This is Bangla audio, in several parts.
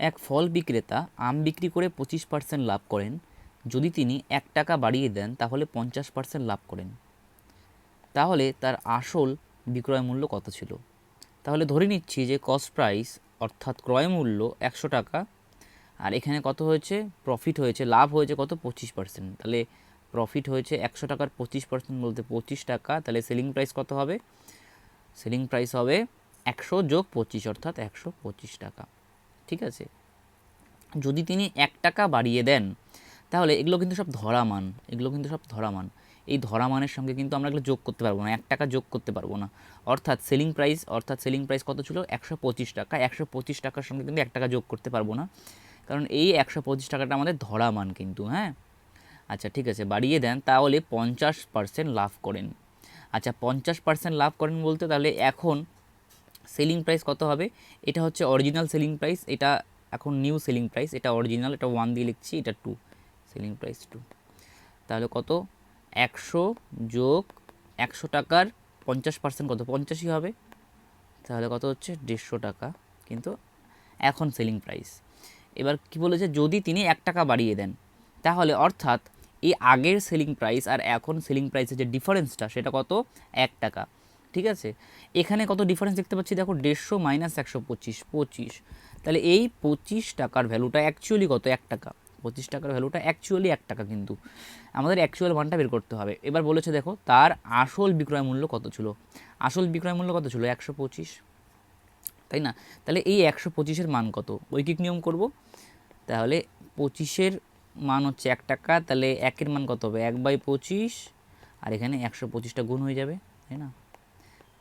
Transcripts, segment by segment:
এক ফল বিক্রেতা আম বিক্রি করে 25% লাভ করেন। যদি তিনি 1 টাকা বাড়িয়ে দেন তাহলে 50% লাভ করেন। তাহলে তার আসল বিক্রয় মূল্য কত ছিল? তাহলে ধরে নিচ্ছি যে কস্ট প্রাইস অর্থাৎ ক্রয় মূল্য 100 টাকা, আর এখানে কত হয়েছে, প্রফিট হয়েছে, লাভ হয়েছে কত, 25%। তাহলে প্রফিট হয়েছে 100 টাকার 25% বলতে 25 টাকা। তাহলে সেলিং প্রাইস কত হবে? সেলিং প্রাইস হবে 100 যোগ 25 অর্থাৎ 125 টাকা। ঠিক আছে। যদি তিনি 1 টাকা বাড়িয়ে দেন, তাহলে এগুলো কিন্তু সব ধরা মান, এগুলো কিন্তু সব ধরা মান। এই ধরা মানের সঙ্গে কিন্তু আমরা এগুলো যোগ করতে পারবো না, 1 টাকা যোগ করতে পারবো না। অর্থাৎ সেলিং প্রাইস কত ছিল? 125 টাকা। 125 টাকার সঙ্গে কিন্তু 1 টাকা যোগ করতে পারবো না, কারণ এই 125 টাকাটা আমাদের ধরা মান কিন্তু। হ্যাঁ, আচ্ছা ঠিক আছে, বাড়িয়ে দেন তাহলে 50% লাভ করেন। আচ্ছা 50% লাভ করেন বলতে তাহলে এখন সেলিং প্রাইস কত হবে? এটা হচ্ছে অরিজিনাল সেলিং প্রাইস, এটা এখন নিউ সেলিং প্রাইস, এটা অরিজিনাল, এটা 1 দিয়ে লিখছি, এটা 2, সেলিং প্রাইস 2। তাহলে কত? 100 যোগ 100 টাকার 50% কত? 50ই হবে। তাহলে কত হচ্ছে? 150 টাকা কিন্তু এখন সেলিং প্রাইস। এবার কি বলেছে? যদি তিনি 1 টাকা বাড়িয়ে দেন, তাহলে অর্থাৎ এই আগের সেলিং প্রাইস আর এখন সেলিং প্রাইসের যে ডিফারেন্সটা সেটা কত? 1 টাকা। ঠিক আছে, এখানে কত ডিফারেন্স দেখতে পাচ্ছি দেখো, 150 মাইনাস 125, 25। তাহলে এই 25 টাকার ভ্যালুটা অ্যাকচুয়ালি কত? 1 টাকা। 25 টাকার ভ্যালুটা অ্যাকচুয়ালি 1 টাকা, কিন্তু আমাদের অ্যাকচুয়াল মানটা বের করতে হবে। এবার বলেছে দেখো তার আসল বিক্রয় মূল্য কত ছিল? আসল বিক্রয় মূল্য কত ছিল? 125, তাই না? তাহলে এই 125-এর মান কত? ঐকিক নিয়ম করব। তাহলে 25-এর মান হচ্ছে 1 টাকা, তাহলে 1-এর মান কত হবে? 1/25, আর এখানে 125টা গুণ হয়ে যাবে, তাই না?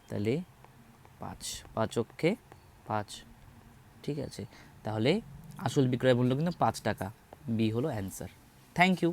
তাহলে 5, 5 অক্ষে 5। ঠিক আছে, তাহলে আসল বিক্রয় মূল্য কিন্তু 5 টাকা। বি হলো অ্যান্সার। Thank you.